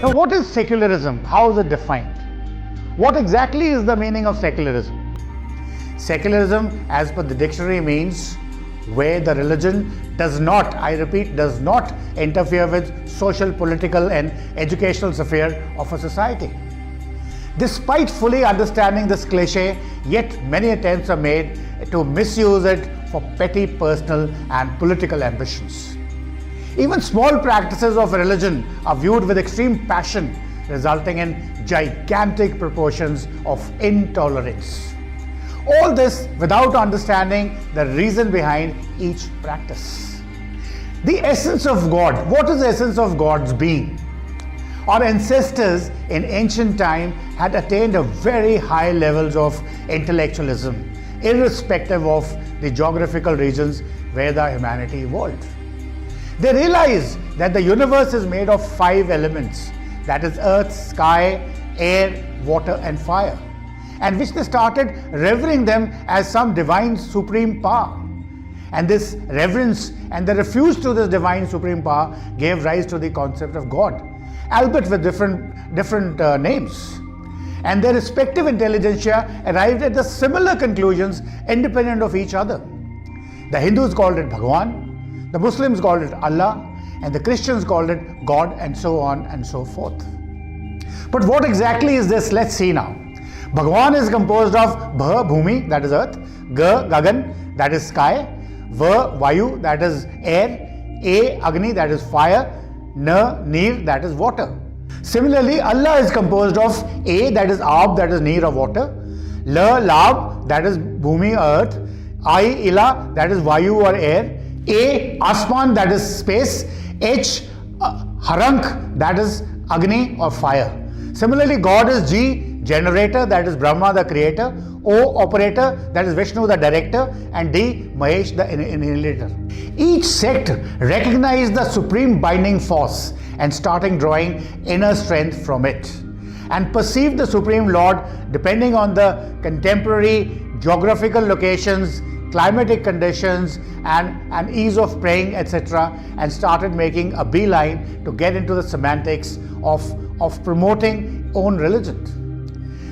Now, what is secularism? How is it defined? What exactly is the meaning of secularism? Secularism, as per the dictionary, means where the religion does not, I repeat, does not interfere with social, political, and educational affairs of a society. Despite fully understanding this cliche, yet many attempts are made to misuse it for petty personal and political ambitions. Even small practices of religion are viewed with extreme passion, resulting in gigantic proportions of intolerance. All this without understanding the reason behind each practice. The essence of God. What is the essence of God's being? Our ancestors in ancient time had attained a very high levels of intellectualism, irrespective of the geographical regions where the humanity evolved. They realized that the universe is made of 5 elements, that is earth, sky, air, water and fire, and which they started revering them as some divine supreme power. And this reverence and the refuse to this divine supreme power gave rise to the concept of God, albeit with different names. And their respective intelligentsia arrived at the similar conclusions independent of each other. The Hindus called it Bhagwan, the Muslims called it Allah, and the Christians called it God, and so on and so forth. But what exactly is this? Let's see now. Bhagwan is composed of Bha, Bhumi, that is earth, Ga, Gagan, that is sky, Va, Vayu, that is air, A, Agni, that is fire, Na, Neer, that is water. Similarly, Allah is composed of A, that is Aab, that is neer or water, La, Lab, that is Bhumi, earth, I, Ila, that is Vayu or air, A, Asman, that is space, H, Harank, that is Agni or fire. Similarly, God is G, generator, that is Brahma, the creator, O, operator, that is Vishnu, the director, and D, Mahesh, the inhalator. Each sect recognized the supreme binding force and starting drawing inner strength from it, and perceived the Supreme Lord depending on the contemporary geographical locations, climatic conditions, and ease of praying, etc., and started making a beeline to get into the semantics of promoting own religion.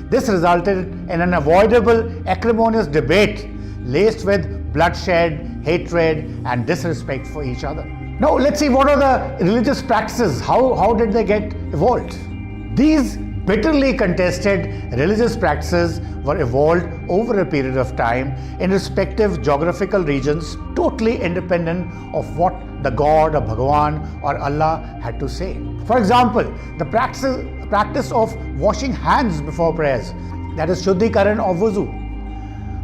This resulted in an avoidable acrimonious debate laced with bloodshed, hatred, and disrespect for each other. Now let's see what are the religious practices. How did they get evolved? These bitterly contested religious practices were evolved over a period of time in respective geographical regions, totally independent of what the God or Bhagwan or Allah had to say. For example, the practice of washing hands before prayers, that is Shuddhikaran or wuzu.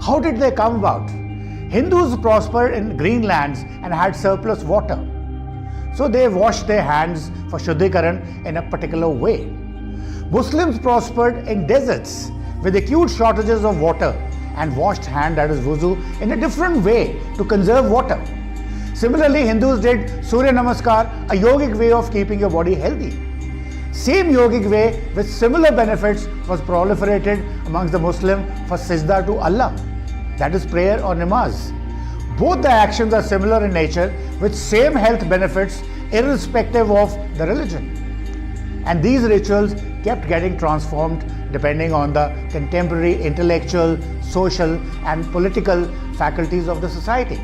How did they come about? Hindus prospered in green lands and had surplus water, so they washed their hands for Shuddhikaran in a particular way. Muslims prospered in deserts with acute shortages of water and washed hand, that is wuzu, in a different way to conserve water. Similarly, Hindus did Surya Namaskar, a yogic way of keeping your body healthy. Same yogic way with similar benefits was proliferated amongst the Muslim for Sajda to Allah, that is prayer or namaz. Both the actions are similar in nature with same health benefits irrespective of the religion. And these rituals kept getting transformed depending on the contemporary intellectual, social and political faculties of the society.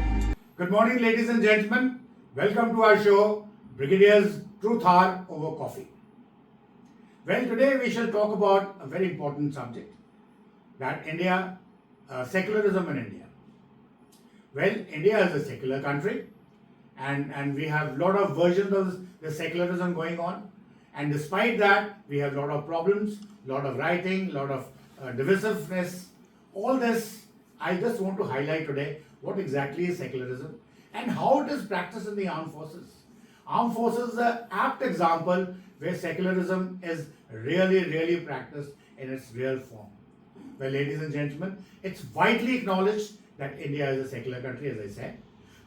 Good morning, ladies and gentlemen. Welcome to our show, Brigadier's Truth Hour over Coffee. Well, today we shall talk about a very important subject, that India, secularism in India. Well, India is a secular country and we have a lot of versions of the secularism going on. And despite that, we have a lot of problems, a lot of rioting, a lot of divisiveness. All this, I just want to highlight today what exactly is secularism and how it is practiced in the armed forces. Armed forces is an apt example where secularism is really practiced in its real form. Well, ladies and gentlemen, it's widely acknowledged that India is a secular country, as I said.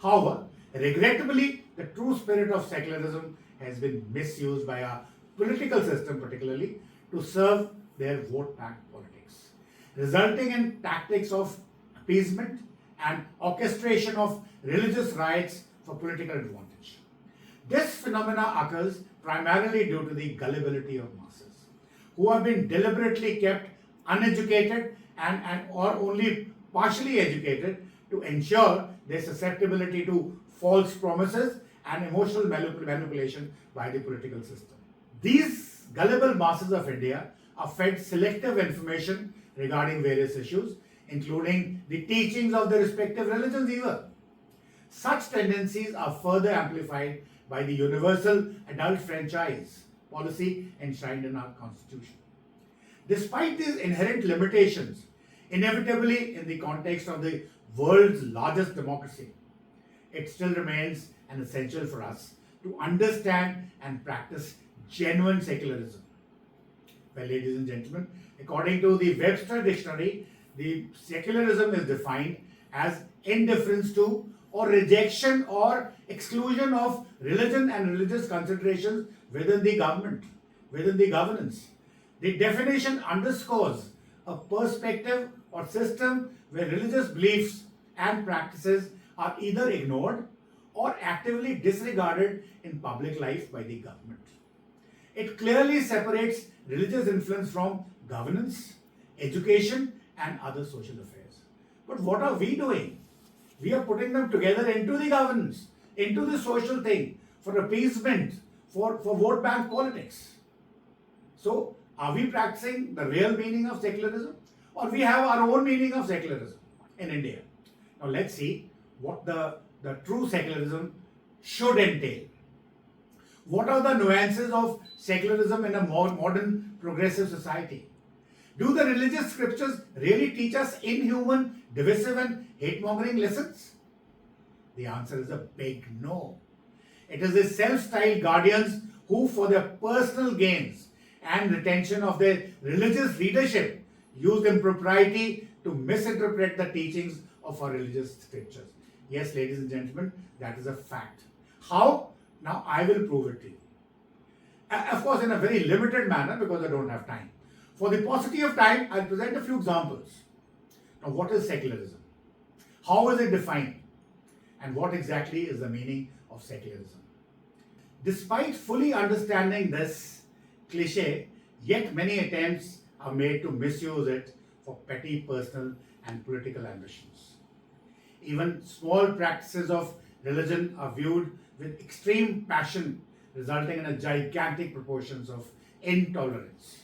However, regrettably, the true spirit of secularism has been misused by our political system particularly to serve their vote-bank politics, resulting in tactics of appeasement and orchestration of religious riots for political advantage. This phenomena occurs primarily due to the gullibility of masses, who have been deliberately kept uneducated and or only partially educated to ensure their susceptibility to false promises and emotional manipulation by the political system. These gullible masses of India are fed selective information regarding various issues, including the teachings of the respective religions even. Such tendencies are further amplified by the universal adult franchise policy enshrined in our constitution. Despite these inherent limitations, inevitably in the context of the world's largest democracy, it still remains an essential for us to understand and practice genuine secularism. Well, ladies and gentlemen, according to the Webster Dictionary, the secularism is defined as indifference to or rejection or exclusion of religion and religious considerations within the government, within the governance. The definition underscores a perspective or system where religious beliefs and practices are either ignored or actively disregarded in public life by the government. It clearly separates religious influence from governance, education, and other social affairs. But what are we doing? We are putting them together into the governance, into the social thing, for appeasement, for vote bank politics. So, are we practicing the real meaning of secularism? Or we have our own meaning of secularism in India? Now, let's see what the true secularism should entail. What are the nuances of secularism in a modern progressive society? Do the religious scriptures really teach us inhuman, divisive, and hate-mongering lessons? The answer is a big no. It is the self-styled guardians who, for their personal gains and retention of their religious leadership, used impropriety to misinterpret the teachings of our religious scriptures. Yes, ladies and gentlemen, that is a fact. How? Now I will prove it to you. Of course, in a very limited manner because I don't have time. For the paucity of time, I'll present a few examples. Now, what is secularism? How is it defined? And what exactly is the meaning of secularism? Despite fully understanding this cliche, yet many attempts are made to misuse it for petty personal and political ambitions. Even small practices of religion are viewed with extreme passion, resulting in a gigantic proportions of intolerance.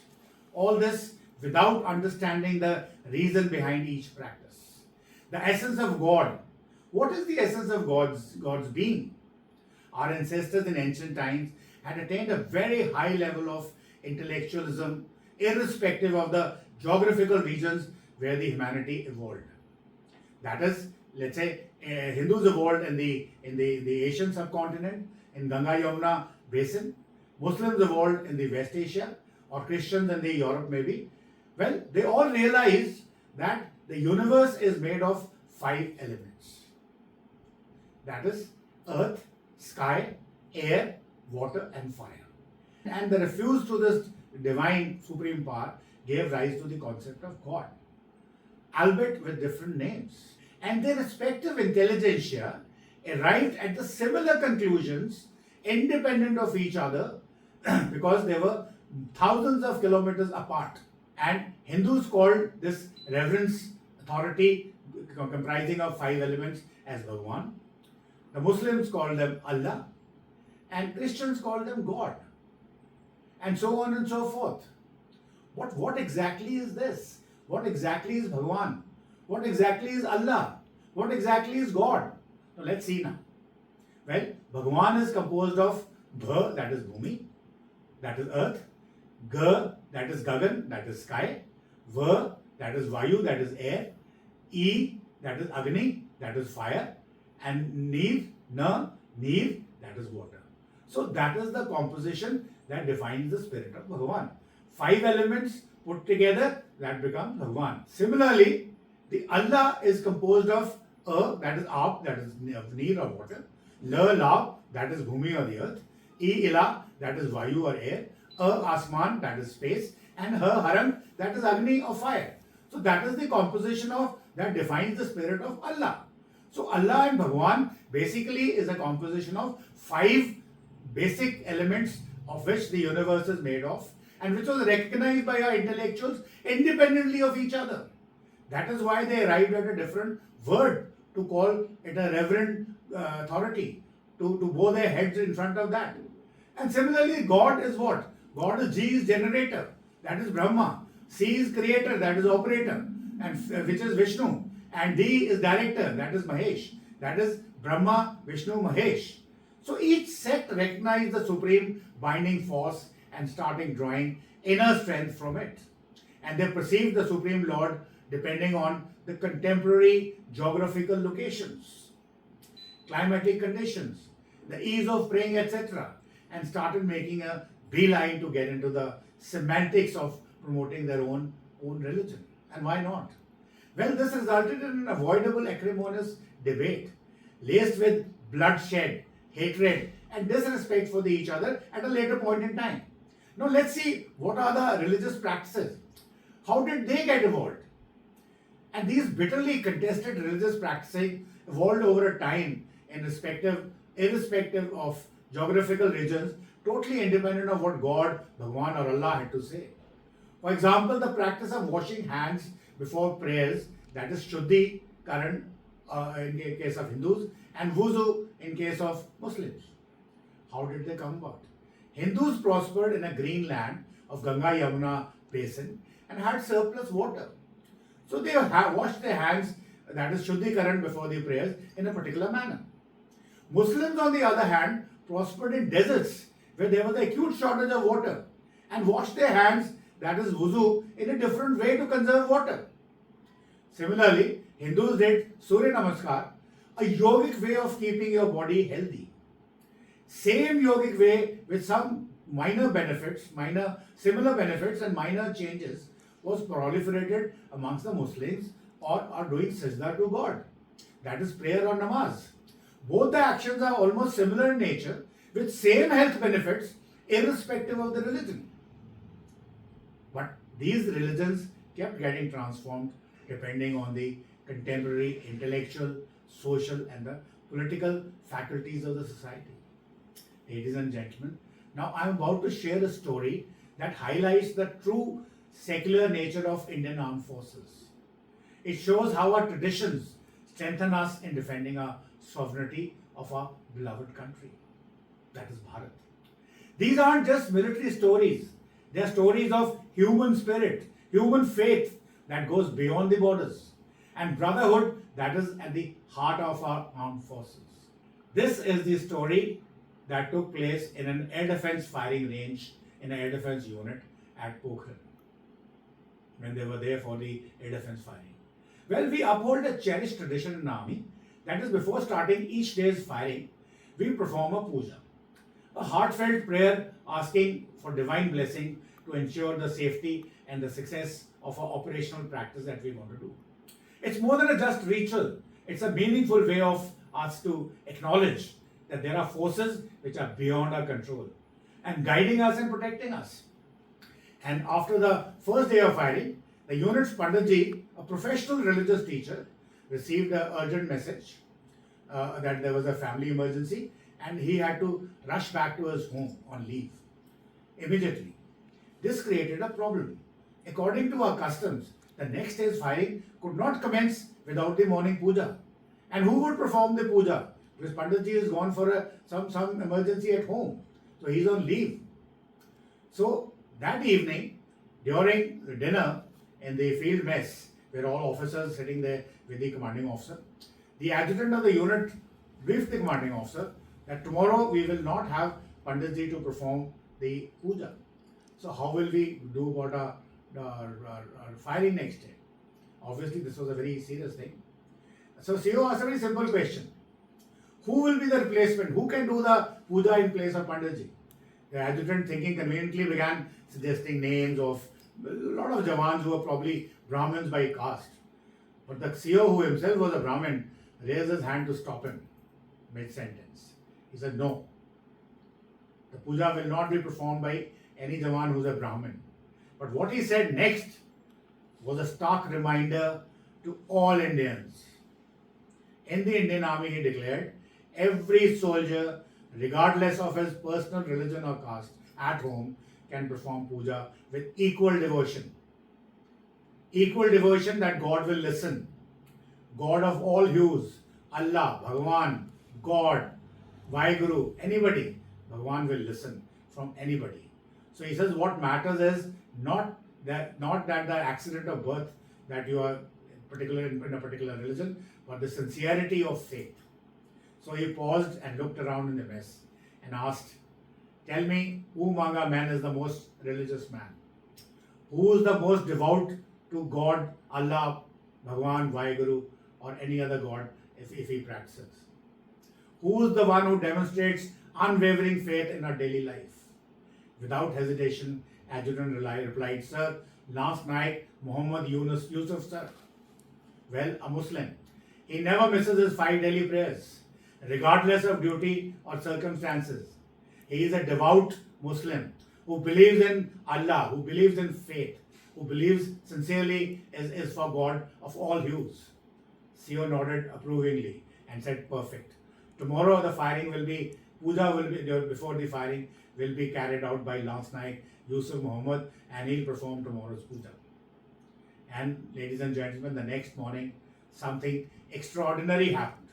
All this without understanding the reason behind each practice. The essence of God. What is the essence of God's being? Our ancestors in ancient times had attained a very high level of intellectualism, irrespective of the geographical regions where the humanity evolved. That is, let's say, Hindus evolved in the Asian subcontinent, in Ganga Yamuna basin. Muslims evolved in the West Asia, or Christians in the Europe maybe. Well, they all realized that the universe is made of 5 elements. That is earth, sky, air, water, and fire. And the refuse to this divine supreme power gave rise to the concept of God, albeit with different names. And their respective intelligentsia arrived at the similar conclusions independent of each other because they were thousands of kilometers apart. And Hindus called this reverence authority comprising of 5 elements as Bhagwan. The Muslims called them Allah, and Christians called them God, and so on and so forth. What exactly is this? What exactly is Bhagwan? What exactly is Allah? What exactly is God? Now let's see now. Well, Bhagwan is composed of Bha, that is Bhumi, that is earth, Ga, that is Gagan, that is sky, Va, that is Vayu, that is air, E, that is Agni, that is fire, and Neer, Na, Neer, that is water. So that is the composition that defines the spirit of Bhagwan. 5 elements put together, that becomes Bhagwan. Similarly, the Allah is composed of that is Aap, that is Neer or water, La, Lab, that is Bhumi or the earth, E, Ila, that is Vayu or air, Asman, that is space, and Harang, that is Agni or fire. So that is the composition of that defines the spirit of Allah. So Allah and Bhagwan basically is a composition of 5 basic elements of which the universe is made of, and which was recognized by our intellectuals independently of each other. That is why they arrived at a different word to call it a reverend authority, to bow their heads in front of that. And similarly, God is what? God is G is generator, that is Brahma. C is creator, that is operator, and which is Vishnu. And D is director, that is Mahesh. That is Brahma, Vishnu, Mahesh. So each sect recognized the supreme binding force and starting drawing inner strength from it. And they perceived the Supreme Lord depending on the contemporary geographical locations, climatic conditions, the ease of praying, etc., and started making a beeline to get into the semantics of promoting their own religion. And why not? Well, this resulted in an avoidable acrimonious debate laced with bloodshed, hatred, and disrespect for each other at a later point in time. Now, let's see what are the religious practices. How did they get evolved? And these bitterly contested religious practices evolved over a time irrespective of geographical regions, totally independent of what God, Bhagwan, or Allah had to say. For example, the practice of washing hands before prayers, that is Shuddhi, Karan in case of Hindus, and Wuzu in case of Muslims. How did they come about? Hindus prospered in a green land of Ganga Yamuna basin and had surplus water. So they washed their hands, that is Shuddhi Karan, before the prayers in a particular manner. Muslims, on the other hand, prospered in deserts where there was an acute shortage of water and washed their hands, that is Wuzu, in a different way to conserve water. Similarly, Hindus did Surya Namaskar, a yogic way of keeping your body healthy. Same yogic way with some similar benefits and minor changes was proliferated amongst the Muslims or are doing sajda to God. That is prayer or namaz. Both the actions are almost similar in nature with same health benefits irrespective of the religion. But these religions kept getting transformed depending on the contemporary intellectual, social and the political faculties of the society. Ladies and gentlemen, now I am about to share a story that highlights the true secular nature of Indian armed forces. It shows how our traditions strengthen us in defending our sovereignty of our beloved country, that is Bharat. These aren't just military stories, they are stories of human spirit, human faith that goes beyond the borders, and brotherhood that is at the heart of our armed forces. This is the story that took place in an air defense firing range in an air defense unit at Pokhran when they were there for the air defense firing. Well, we uphold a cherished tradition in the army, that is, before starting each day's firing, we perform a puja, a heartfelt prayer asking for divine blessing to ensure the safety and the success of our operational practice that we want to do. It's more than a just ritual, it's a meaningful way of us to acknowledge that there are forces which are beyond our control and guiding us and protecting us. And after the first day of firing, the unit's Panditji, a professional religious teacher, received an urgent message that there was a family emergency and he had to rush back to his home on leave immediately. This created a problem. According to our customs, the next day's firing could not commence without the morning puja. And who would perform the puja? Because Panditji is gone for some emergency at home. So he's on leave. So that evening, during the dinner in the field mess, where all officers sitting there with the commanding officer, the adjutant of the unit briefed the commanding officer that tomorrow we will not have Panditji to perform the puja. So how will we do about our firing next day? Obviously, this was a very serious thing. So CO asked a very simple question. Who will be the replacement? Who can do the puja in place of Panditji? The adjutant, thinking conveniently, began suggesting names of a lot of Jawans who were probably Brahmins by caste. But the CO, who himself was a Brahmin, raised his hand to stop him mid-sentence. He said, no, the puja will not be performed by any Jawan who is a Brahmin. But what he said next was a stark reminder to all Indians. In the Indian Army, he declared, every soldier, regardless of his personal religion or caste, at home can perform puja with equal devotion. Equal devotion that God will listen. God of all hues, Allah, Bhagwan, God, Vaheguru, anybody, Bhagwan will listen from anybody. So he says what matters is not that the accident of birth that you are particular in a particular religion, but the sincerity of faith. So he paused and looked around in the mess and asked, tell me, who among our men is the most religious man? Who is the most devout to God, Allah, Bhagwan, Vaheguru, or any other God if he practices? Who is the one who demonstrates unwavering faith in our daily life? Without hesitation, Adjutant replied, sir, last night Muhammad Yusuf, sir. Well, a Muslim. He never misses his 5 daily prayers, regardless of duty or circumstances. He is a devout Muslim who believes in Allah, who believes in faith, who believes sincerely is for God of all hues. CEO nodded approvingly and said, perfect. Tomorrow the firing will be, puja will be, before the firing will be carried out by last night Yusuf Muhammad, and he'll perform tomorrow's puja. And ladies and gentlemen, the next morning something extraordinary happened.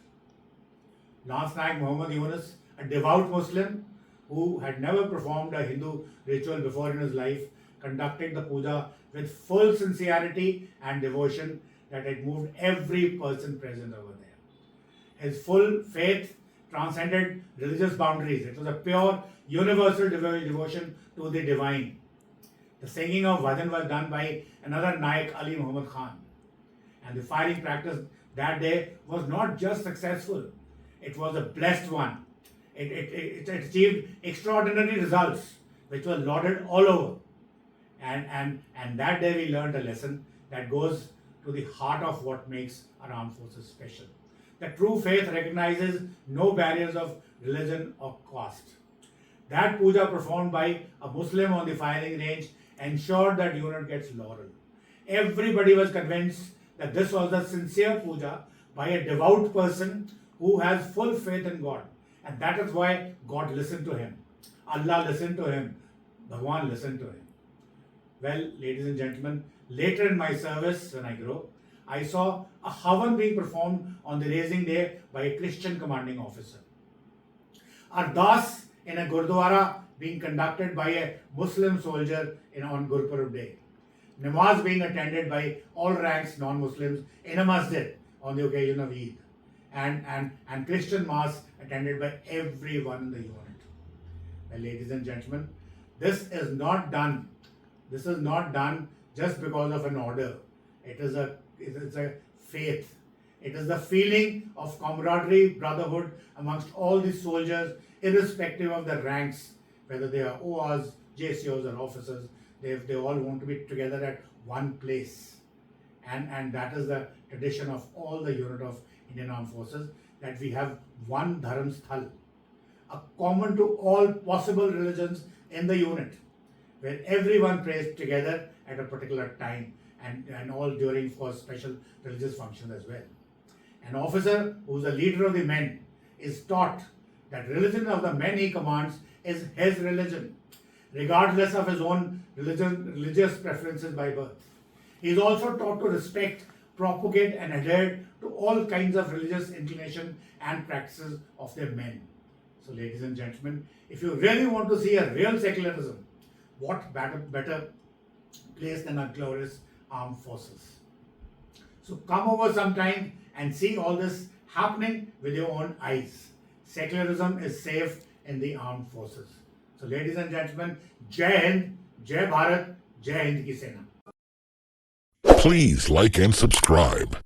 Last night Muhammad Yunus, a devout Muslim who had never performed a Hindu ritual before in his life, conducted the puja with full sincerity and devotion that it moved every person present over there. His full faith transcended religious boundaries. It was a pure, universal devotion to the divine. The singing of Bhajan was done by another Naik, Ali Muhammad Khan. And the firing practice that day was not just successful, it was a blessed one. It achieved extraordinary results, which were lauded all over. And that day we learned a lesson that goes to the heart of what makes our armed forces special. The true faith recognizes no barriers of religion or caste. That puja performed by a Muslim on the firing range ensured that unit gets laurel. Everybody was convinced that this was a sincere puja by a devout person who has full faith in God. And that is why God listened to him. Allah listened to him. Bhagwan listened to him. Well, ladies and gentlemen, later in my service, when I grew, I saw a Havan being performed on the raising day by a Christian commanding officer. Ardas in a Gurdwara being conducted by a Muslim soldier on Gurpurab Day. Namaz being attended by all ranks non-Muslims in a masjid on the occasion of Eid. And Christian mass attended by everyone in the unit. Well, ladies and gentlemen, this is not done just because of an order. It is a faith. It is the feeling of camaraderie, brotherhood amongst all the soldiers, irrespective of the ranks, whether they are ORs, JCOs or officers. They all want to be together at one place. And that is the tradition of all the unit of Indian Armed Forces, that we have one Dharam Sthal, a common to all possible religions in the unit, where everyone prays together at a particular time and all during for special religious functions as well. An officer who is the leader of the men is taught that religion of the men he commands is his religion, regardless of his own religious preferences by birth. He is also taught to respect, propagate and adhere to all kinds of religious inclination and practices of their men. So ladies and gentlemen, if you really want to see a real secularism, what better place than our glorious armed forces? So come over sometime and see all this happening with your own eyes. Secularism is safe in the armed forces. So ladies and gentlemen, Jai Hind, Jai Bharat, Jai Hind Ki Sena. Please like and subscribe.